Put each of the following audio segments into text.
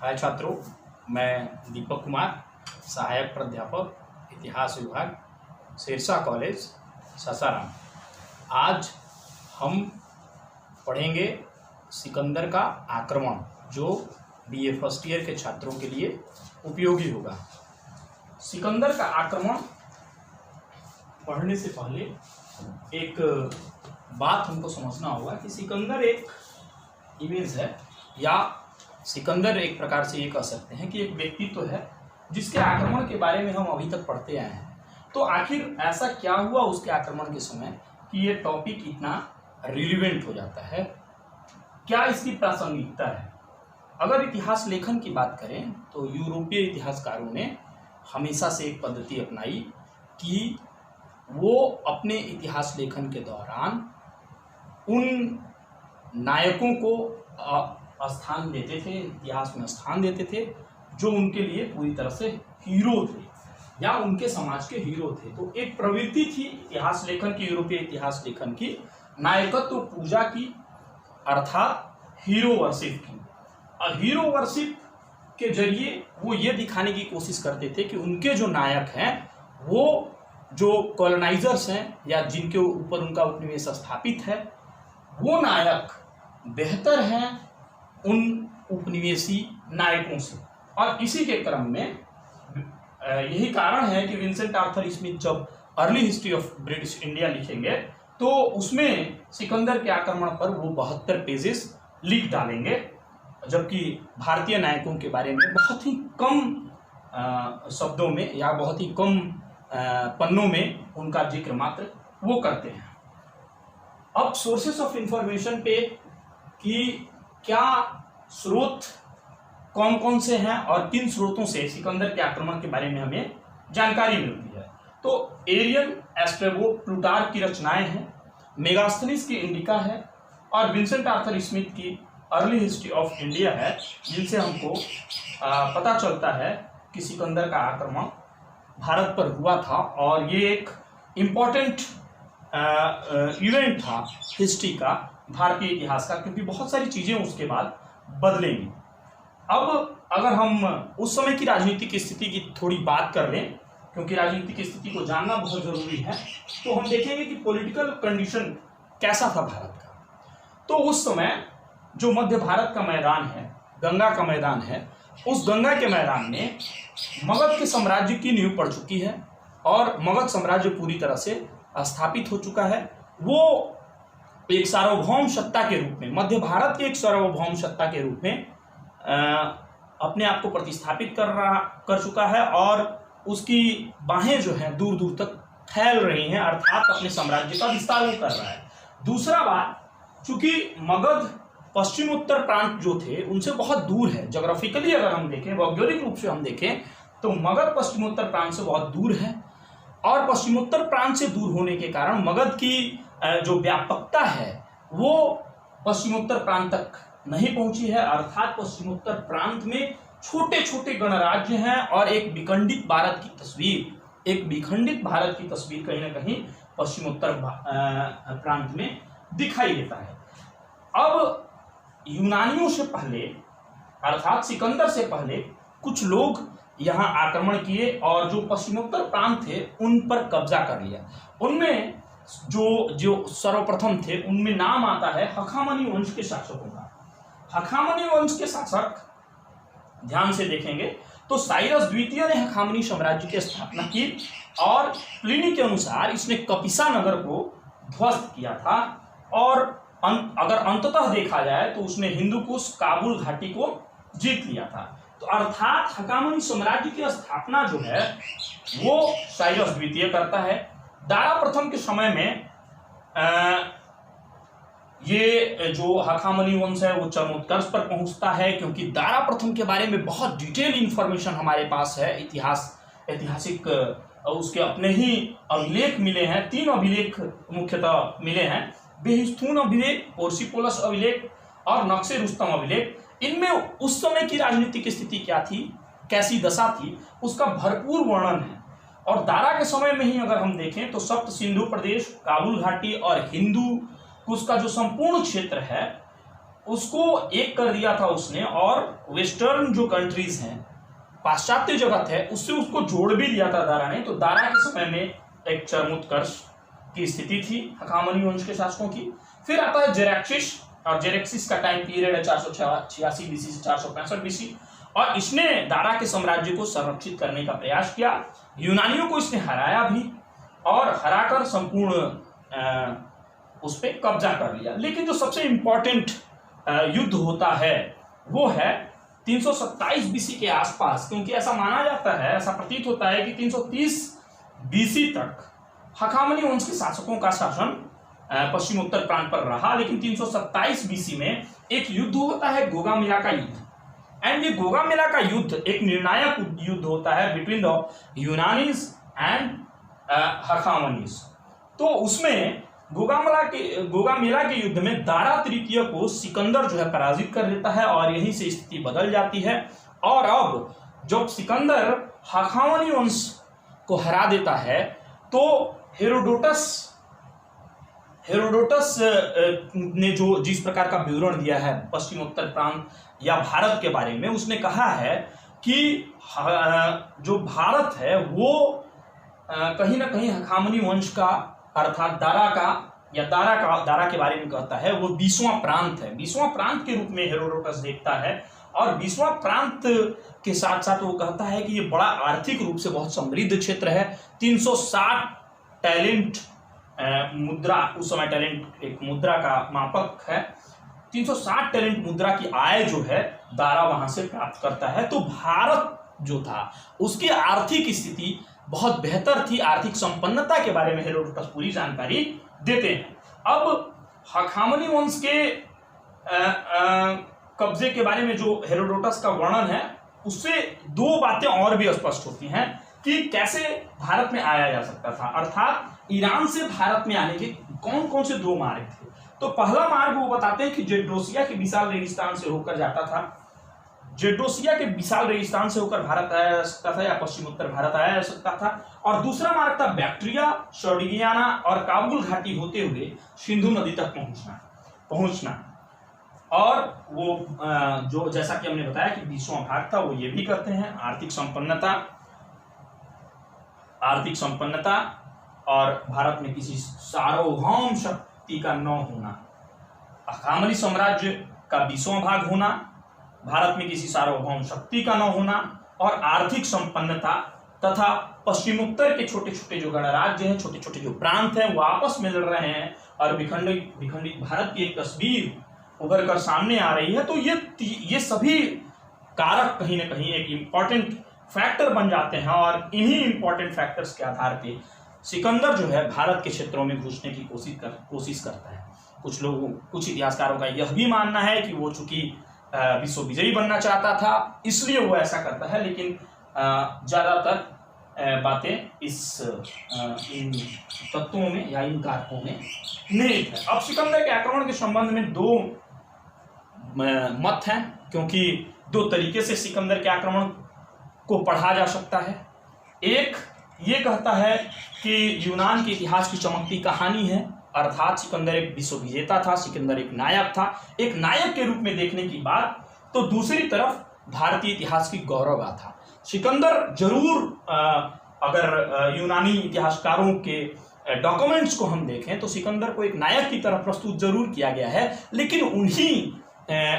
हाय छात्रों, मैं दीपक कुमार, सहायक प्राध्यापक इतिहास विभाग, सिरसा कॉलेज सासाराम। आज हम पढ़ेंगे सिकंदर का आक्रमण, जो बीए फर्स्ट ईयर के छात्रों के लिए उपयोगी होगा। सिकंदर का आक्रमण पढ़ने से पहले एक बात हमको समझना होगा कि सिकंदर एक इमेज है, या सिकंदर एक प्रकार से ये कह सकते हैं कि एक व्यक्तित्व है जिसके आक्रमण के बारे में हम अभी तक पढ़ते आए हैं। तो आखिर ऐसा क्या हुआ उसके आक्रमण के समय कि ये टॉपिक इतना रिलीवेंट हो जाता है? क्या इसकी प्रासंगिकता है? अगर इतिहास लेखन की बात करें तो यूरोपीय इतिहासकारों ने हमेशा से एक पद्धति अपनाई कि वो अपने इतिहास लेखन के दौरान उन नायकों को स्थान देते थे, इतिहास में स्थान देते थे जो उनके लिए पूरी तरह से हीरो थे या उनके समाज के हीरो थे। तो एक प्रवृत्ति थी इतिहास लेखन की, यूरोपीय इतिहास लेखन की, नायकत्व पूजा की, अर्थात हीरो वर्शिप की। और हीरो वर्शिप के जरिए वो ये दिखाने की कोशिश करते थे कि उनके जो नायक हैं, वो जो कॉलोनाइजर्स हैं या जिनके ऊपर उनका उपनिवेश स्थापित है, वो नायक बेहतर हैं उन उपनिवेशी नायकों से। और इसी के क्रम में यही कारण है कि विंसेंट आर्थर स्मिथ जब early history of British India लिखेंगे तो उसमें सिकंदर के आक्रमण पर वो 72 पेजेस लिख डालेंगे, जबकि भारतीय नायकों के बारे में बहुत ही कम शब्दों में या बहुत ही कम पन्नों में उनका जिक्र मात्र वो करते हैं। अब सोर्सेस ऑफ इंफॉर्मेशन पे कि क्या स्रोत कौन कौन से हैं और किन स्रोतों से सिकंदर के आक्रमण के बारे में हमें जानकारी मिलती है, तो एरियन, एस्ट्रेबो, प्लूटार्क की रचनाएं हैं, मेगास्थनीज की इंडिका है और विंसेंट आर्थर स्मिथ की अर्ली हिस्ट्री ऑफ इंडिया है, जिनसे हमको पता चलता है कि सिकंदर का आक्रमण भारत पर हुआ था और ये एक इम्पॉर्टेंट इवेंट था हिस्ट्री का, भारतीय इतिहास का, क्योंकि बहुत सारी चीजें उसके बाद बदलेंगी। अब अगर हम उस समय की राजनीतिक स्थिति की थोड़ी बात कर लें, क्योंकि राजनीतिक स्थिति को जानना बहुत जरूरी है, तो हम देखेंगे कि पॉलिटिकल कंडीशन कैसा था भारत का। तो उस समय जो मध्य भारत का मैदान है, गंगा का मैदान है, उस गंगा के मैदान में मगध के साम्राज्य की नींव पड़ चुकी है और मगध साम्राज्य पूरी तरह से स्थापित हो चुका है। वो एक सार्वभौम सत्ता के रूप में, मध्य भारत के एक सार्वभौम सत्ता के रूप में अपने आप को प्रतिस्थापित कर चुका है और उसकी बाहें जो हैं दूर दूर तक फैल रही हैं, अर्थात अपने साम्राज्य का विस्तार वो कर रहा है। दूसरा बात, चूंकि मगध पश्चिमोत्तर प्रांत जो थे उनसे बहुत दूर है, ज्योग्राफिकली अगर हम देखें, भौगोलिक रूप से हम देखें तो मगध पश्चिमोत्तर प्रांत से बहुत दूर है और पश्चिमोत्तर प्रांत से दूर होने के कारण मगध की जो व्यापकता है वो पश्चिमोत्तर प्रांत तक नहीं पहुंची है, अर्थात पश्चिमोत्तर प्रांत में छोटे छोटे गणराज्य हैं और एक विखंडित भारत की तस्वीर कहीं ना कहीं पश्चिमोत्तर प्रांत में दिखाई देता है। अब यूनानियों से पहले, अर्थात सिकंदर से पहले, कुछ लोग यहाँ आक्रमण किए और जो पश्चिमोत्तर प्रांत थे उन पर कब्जा कर लिया। उनमें जो सर्वप्रथम थे उनमें नाम आता है हखामनी वंश के शासकों का। हखामनी वंश के शासक ध्यान से देखेंगे तो साइरस द्वितीय ने हखामनी साम्राज्य की स्थापना की और प्लिनी के अनुसार इसने कपिसा नगर को ध्वस्त किया था और अगर अंततः देखा जाए तो उसने हिंदुकुश, काबुल घाटी को जीत लिया था। तो अर्थात हखामनी साम्राज्य की स्थापना जो है वो साइरस द्वितीय करता है। दारा प्रथम के समय में ये जो हखामनी वंश है वो चरमोत्कर्ष पर पहुंचता है, क्योंकि दारा प्रथम के बारे में बहुत डिटेल इंफॉर्मेशन हमारे पास है। ऐतिहासिक उसके अपने ही अभिलेख मिले हैं, 3 अभिलेख मुख्यतः मिले हैं, बेहिस्तून अभिलेख, पोर्सिपोलस अभिलेख और नक्शे रुस्तम अभिलेख। इनमें उस समय की राजनीतिक स्थिति क्या थी, कैसी दशा थी, उसका भरपूर वर्णन है। और दारा के समय में ही अगर हम देखें तो सप्त सिंधु प्रदेश, काबुल घाटी और हिंदू कुश का जो संपूर्ण क्षेत्र है उसको एक कर दिया था उसने, और वेस्टर्न जो कंट्रीज हैं, पाश्चात्य जगत है, उससे उसको जोड़ भी दिया था दारा ने। तो दारा के समय में एक चरमोत्कर्ष की स्थिति थी हखामनी वंश के शासकों की। फिर आता है जेरेक्सिस, और जेरेक्सिस का टाइम पीरियड है 486 बीसी से 465 बीसी, और इसने दारा के साम्राज्य को संरक्षित करने का प्रयास किया। यूनानियों को इसने हराया भी, और हराकर संपूर्ण उस पर कब्जा कर लिया। लेकिन जो सबसे इंपॉर्टेंट युद्ध होता है वो है 327 बीसी के आसपास, क्योंकि ऐसा माना जाता है, ऐसा प्रतीत होता है कि 330 बीसी तक हखामनी वंश के शासकों का शासन पश्चिमोत्तर प्रांत पर रहा। लेकिन 327 बीसी में एक युद्ध होता है, गोगामिला का युद्ध। एंड ये गोगामिला का युद्ध एक निर्णायक युद्ध होता है बिटवीन द यूनानीज एंड हखामनीज। तो उसमें गोगामिला के युद्ध में दारा तृतीय को सिकंदर जो है पराजित कर लेता है, और यहीं से स्थिति बदल जाती है। और अब जब सिकंदर हखामनी वंश को हरा देता है, तो हेरोडोटस ने जो जिस प्रकार का विवरण दिया है पश्चिमोत्तर प्रांत या भारत के बारे में, उसने कहा है कि जो भारत है वो कहीं ना कहीं हखामनी वंश का, अर्थात दारा के बारे में कहता है, वो 20वां प्रांत है। 20वां प्रांत के रूप में हेरोडोटस देखता है, और 20वां प्रांत के साथ साथ वो कहता है कि ये बड़ा आर्थिक रूप से बहुत समृद्ध क्षेत्र है। 360 टैलेंट मुद्रा, उस समय टैलेंट एक मुद्रा का मापक है, 360 टैलेंट मुद्रा की आय जो है दारा वहां से प्राप्त करता है। तो भारत जो था उसकी आर्थिक स्थिति बहुत बेहतर थी। आर्थिक संपन्नता के बारे में हेरोडोटस पूरी जानकारी देते हैं। अब हखामनी वंश के कब्जे के बारे में जो हेरोडोटस का वर्णन है, उससे दो बातें और भी स्पष्ट होती हैं कि कैसे भारत में आया जा सकता था, अर्थात ईरान से भारत में आने के कौन कौन से दो मार्ग थे। तो पहला मार्ग वो बताते हैं कि जेड्रोसिया के विशाल रेगिस्तान से होकर जाता था। जेड्रोसिया के विशाल रेगिस्तान से होकर भारत आया जा सकता था, या पश्चिमोत्तर भारत आया जा सकता था। और दूसरा मार्ग था बैक्ट्रिया, शोडिगियाना और काबुल घाटी होते हुए सिंधु नदी तक पहुंचना। और वो जो जैसा कि हमने बताया कि 20वां भाग था, वो ये भी कहते हैं आर्थिक संपन्नता और भारत में किसी सार्वभौम शक्ति का न होना, हखामनी साम्राज्य का 20वां भाग होना, भारत में किसी सार्वभौम शक्ति का न होना, और आर्थिक संपन्नता तथा पश्चिमोत्तर के छोटे छोटे जो गणराज्य हैं, छोटे छोटे जो प्रांत हैं, वो आपस में लड़ रहे हैं और विखंडित भारत की एक तस्वीर उभर कर सामने आ रही है। तो ये सभी कारक कहीं ना कहीं एक इम्पॉर्टेंट फैक्टर बन जाते हैं, और इन्हीं इंपॉर्टेंट फैक्टर्स के आधार पे सिकंदर जो है भारत के क्षेत्रों में घुसने की कोशिश करता है। कुछ इतिहासकारों का यह भी मानना है कि वो चूंकि विश्व विजयी बनना चाहता था, इसलिए वो ऐसा करता है। लेकिन ज्यादातर बातें इन तत्वों में या इन कारकों में निहित है। अब सिकंदर के आक्रमण के संबंध में दो मत हैं, क्योंकि दो तरीके से सिकंदर के आक्रमण को पढ़ा जा सकता है। एक ये कहता है कि यूनान के इतिहास की चमकती कहानी है, अर्थात सिकंदर एक विश्व विजेता था, सिकंदर एक नायक था। एक नायक के रूप में देखने की बात, तो दूसरी तरफ भारतीय इतिहास की गौरव गाथा। सिकंदर जरूर अगर यूनानी इतिहासकारों के डॉक्यूमेंट्स को हम देखें तो सिकंदर को एक नायक की तरह प्रस्तुत जरूर किया गया है, लेकिन उन्हीं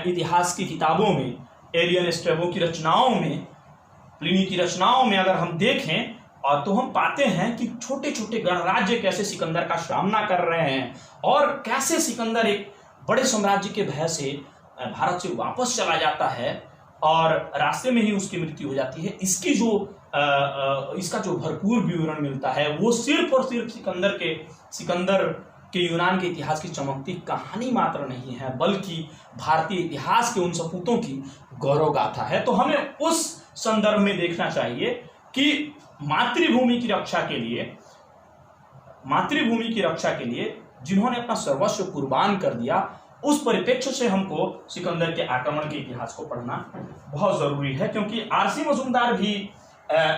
इतिहास की किताबों में, एरियन स्ट्रैबो की रचनाओं में, प्लिनी की रचनाओं में अगर हम देखें और तो हम पाते हैं कि छोटे छोटे गणराज्य कैसे सिकंदर का सामना कर रहे हैं, और कैसे सिकंदर एक बड़े साम्राज्य के भय से भारत से वापस चला जाता है और रास्ते में ही उसकी मृत्यु हो जाती है। इसका जो भरपूर विवरण मिलता है वो सिर्फ और सिर्फ सिकंदर के यूनान के इतिहास की चमकती कहानी मात्र नहीं है, बल्कि भारतीय इतिहास के उन सपूतों की गौरव गाथा है। तो हमें उस संदर्भ में देखना चाहिए कि मातृभूमि की रक्षा के लिए जिन्होंने अपना सर्वस्व कुर्बान कर दिया, उस परिप्रेक्ष्य से हमको सिकंदर के आक्रमण के इतिहास को पढ़ना बहुत जरूरी है। क्योंकि आरसी मजूमदार भी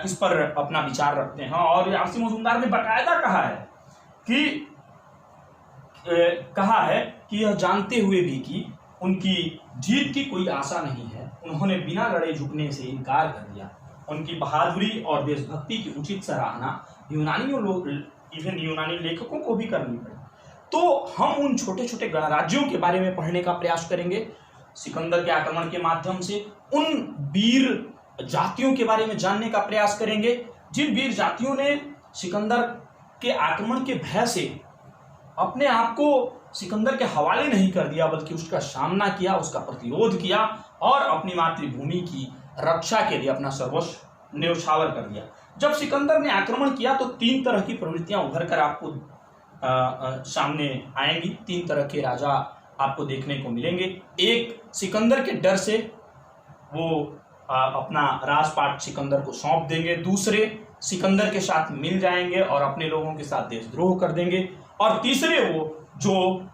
इस पर अपना विचार रखते हैं, और आरसी मजूमदार ने बाकायदा कहा है कि यह जानते हुए भी कि उनकी जीत की कोई आशा नहीं है, उन्होंने बिना लड़े झुकने से इनकार कर दिया। उनकी बहादुरी और देशभक्ति की उचित सराहना इवन यूनानी लेखकों को भी करनी पड़ी। तो हम उन छोटे छोटे गणराज्यों के बारे में पढ़ने का प्रयास करेंगे सिकंदर के आक्रमण के माध्यम से। उन वीर जातियों के बारे में जानने का प्रयास करेंगे जिन वीर जातियों ने सिकंदर के आक्रमण के भय से अपने आप को सिकंदर के हवाले नहीं कर दिया, बल्कि उसका सामना किया, उसका प्रतिरोध किया और अपनी मातृभूमि की रक्षा के लिए अपना सर्वस्व न्यौछावर कर दिया। जब सिकंदर ने आक्रमण किया तो 3 तरह की प्रवृत्तियां उभर कर आपको सामने आएंगी। 3 तरह के राजा आपको देखने को मिलेंगे। एक, सिकंदर के डर से वो अपना राजपाट सिकंदर को सौंप देंगे। दूसरे, सिकंदर के साथ मिल जाएंगे और अपने लोगों के साथ देशद्रोह कर देंगे। और तीसरे, वो जो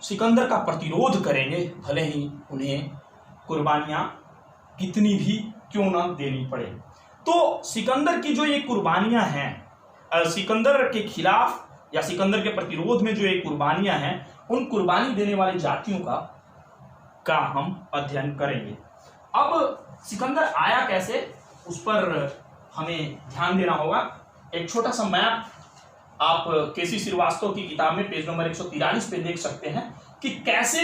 सिकंदर का प्रतिरोध करेंगे, भले ही उन्हें कुर्बानियां कितनी भी क्यों न देनी पड़े। तो सिकंदर की जो ये कुर्बानियां हैं, सिकंदर के खिलाफ या सिकंदर के प्रतिरोध में जो ये कुर्बानियां हैं, उन कुर्बानी देने वाली जातियों का हम अध्ययन करेंगे। अब सिकंदर आया कैसे, उस पर हमें ध्यान देना होगा। एक छोटा सा मैप आप केसी श्रीवास्तव की किताब में पेज नंबर 143 पे देख सकते हैं कि कैसे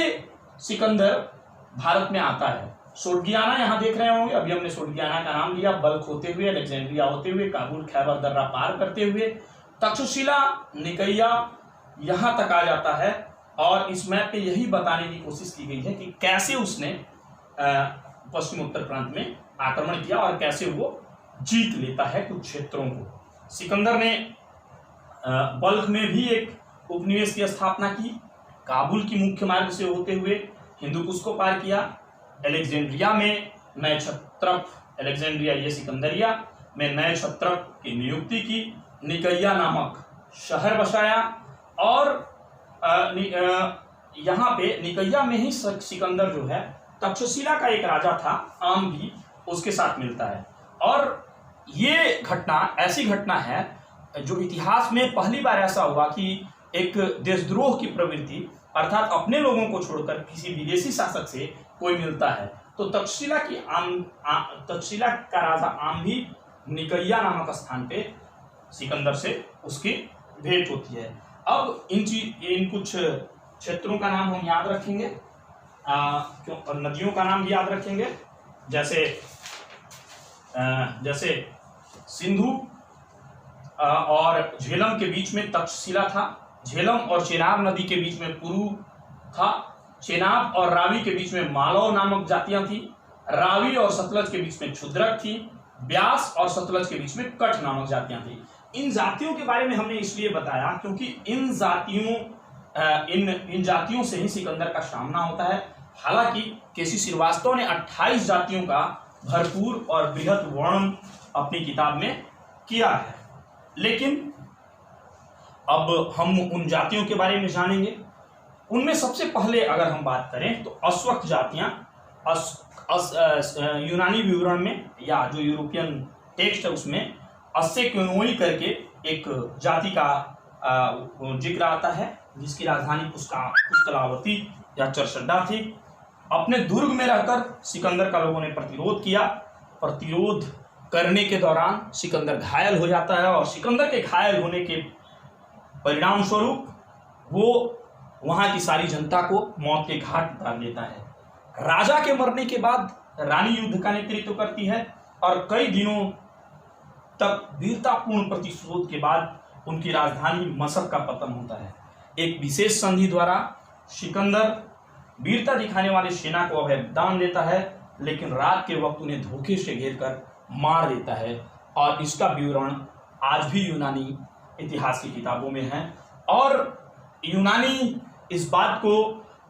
सिकंदर भारत में आता है। सोडगियाना यहाँ देख रहे होंगे, अभी हमने सोडगियाना का नाम लिया। बल्ख होते हुए, अलेक्जेंड्रिया होते हुए, काबुल, खैबर दर्रा पार करते हुए तक्षशिला, निकैया यहाँ तक आ जाता है। और इस मैप पे यही बताने की कोशिश की गई है कि कैसे उसने पश्चिम उत्तर प्रांत में आक्रमण किया और कैसे वो जीत लेता है कुछ क्षेत्रों को। सिकंदर ने बल्ख में भी एक उपनिवेश की स्थापना की, काबुल की मुख्य मार्ग से होते हुए हिंदुकुश को पार किया, अलेक्जेंड्रिया में नए क्षत्रप, अलेक्जेंड्रिया ये सिकंदरिया में नए क्षत्रप की नियुक्ति की, निकैया नामक शहर बसाया और यहाँ पे निकैया में ही सिकंदर जो है तक्षशिला का एक राजा था आम भी उसके साथ मिलता है। और ये घटना ऐसी घटना है जो इतिहास में पहली बार ऐसा हुआ कि एक देशद्रोह की प्रवृत्ति अर्थात अपने लोगों को छोड़कर किसी विदेशी शासक से कोई मिलता है। तो तक्षशिला का राजा आम भी निकैया नामक स्थान पे सिकंदर से उसकी भेंट होती है। अब इन कुछ क्षेत्रों का नाम हम याद रखेंगे, और नदियों का नाम भी याद रखेंगे, जैसे सिंधु और झेलम के बीच में तक्षशिला था, झेलम और चेनाब नदी के बीच में पुरु था, चेनाब और रावी के बीच में मालव नामक जातियां थी, रावी और सतलज के बीच में क्षुद्रक थी, ब्यास और सतलज के बीच में कठ नामक जातियां थी। इन जातियों के बारे में हमने इसलिए बताया क्योंकि इन जातियों से ही सिकंदर का सामना होता है। हालांकि केसी श्रीवास्तव ने 28 जातियों का भरपूर और बृहद वर्णन अपनी किताब में किया है, लेकिन अब हम उन जातियों के बारे में जानेंगे। उनमें सबसे पहले अगर हम बात करें तो अश्वक जातियां यूनानी विवरण में या जो यूरोपियन टेक्स्ट है उसमें अस्सेक्योनोई करके एक जाति का जिक्र आता है जिसकी राजधानी पुष्कलावती या चरसड्डा थी। अपने दुर्ग में रहकर सिकंदर का लोगों ने प्रतिरोध किया। प्रतिरोध करने के दौरान सिकंदर घायल हो जाता है और सिकंदर के घायल होने के परिणाम स्वरूप वो वहां की सारी जनता को मौत के घाट उतार देता है। राजा के मरने के बाद रानी युद्ध का नेतृत्व करती है और कई दिनों तक वीरतापूर्ण प्रतिशोध के बाद उनकी राजधानी मसक का पतन होता है। एक विशेष संधि द्वारा सिकंदर वीरता दिखाने वाली सेना को अभयदान देता है, लेकिन रात के वक्त उन्हें धोखे से घेरकर मार देता है और इसका विवरण आज भी यूनानी इतिहास की किताबों में है। और यूनानी इस बात को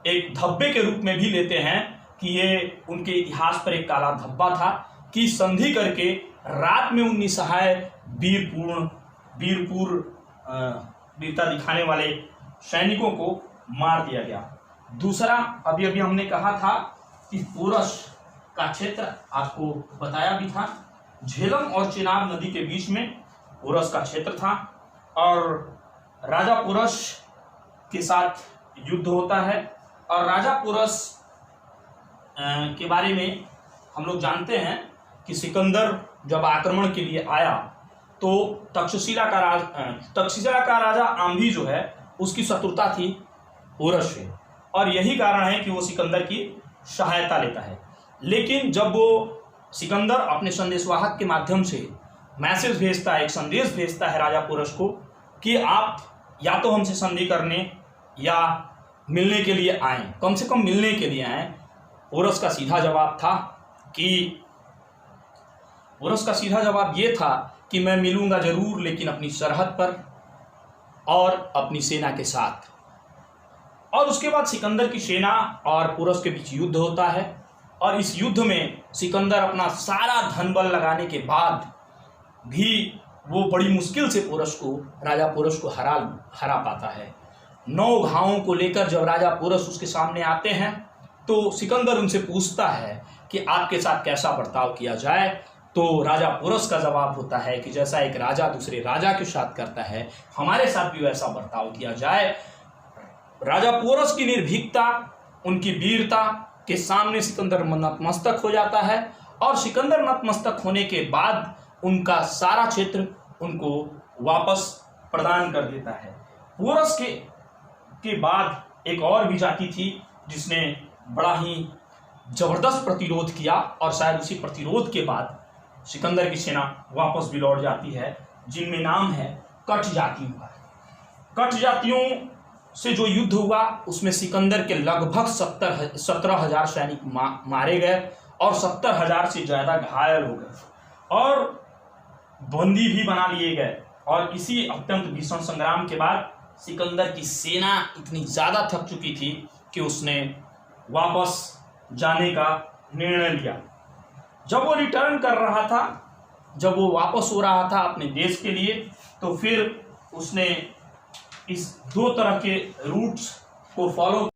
एक धब्बे के रूप में भी लेते हैं कि ये उनके इतिहास पर एक काला धब्बा था कि संधि करके रात में उन निसहाय वीरता दिखाने वाले सैनिकों को मार दिया गया। दूसरा, अभी अभी हमने कहा था कि पोरस का क्षेत्र आपको बताया भी था, झेलम और चेनाब नदी के बीच में पोरस का क्षेत्र था और राजा पोरस के साथ युद्ध होता है और राजा पोरस के बारे में हम लोग जानते हैं कि सिकंदर जब आक्रमण के लिए आया तो तक्षशिला का राजा आम्भी जो है उसकी शत्रुता थी पोरस से, और यही कारण है कि वो सिकंदर की सहायता लेता है। लेकिन जब वो सिकंदर अपने संदेशवाहक के माध्यम से मैसेज भेजता है, एक संदेश भेजता है राजा पोरस को कि आप या तो हमसे संधि करने या मिलने के लिए आएं, कम से कम मिलने के लिए आएं, पोरस का सीधा जवाब ये था कि मैं मिलूंगा जरूर, लेकिन अपनी सरहद पर और अपनी सेना के साथ। और उसके बाद सिकंदर की सेना और पोरस के बीच युद्ध होता है, और इस युद्ध में सिकंदर अपना सारा धन बल लगाने के बाद भी वो बड़ी मुश्किल से राजा पोरस को हरा पाता है। 9 घावों को लेकर जब राजा पोरस उसके सामने आते हैं तो सिकंदर उनसे पूछता है कि आपके साथ कैसा बर्ताव किया जाए। तो राजा पोरस का जवाब होता है कि जैसा एक राजा दूसरे राजा के साथ करता है, हमारे साथ भी वैसा बर्ताव किया जाए। राजा पोरस की निर्भीकता, उनकी वीरता के सामने सिकंदर नतमस्तक हो जाता है, और सिकंदर नतमस्तक होने के बाद उनका सारा क्षेत्र उनको वापस प्रदान कर देता है। पोरस के बाद एक और भी जाति थी जिसने बड़ा ही जबरदस्त प्रतिरोध किया, और शायद उसी प्रतिरोध के बाद सिकंदर की सेना वापस भी लौट जाती है, जिनमें नाम है कठ जातियों का। कठ जातियों से जो युद्ध हुआ उसमें सिकंदर के लगभग 17,000 सैनिक मारे गए और 70,000 से ज़्यादा घायल हो गए और बंदी भी बना लिए गए। और इसी अत्यंत भीषण संग्राम के बाद सिकंदर की सेना इतनी ज़्यादा थक चुकी थी कि उसने वापस जाने का निर्णय लिया। जब वो रिटर्न कर रहा था, जब वो वापस हो रहा था अपने देश के लिए, तो फिर उसने इस 2 तरह के रूट्स को फॉलो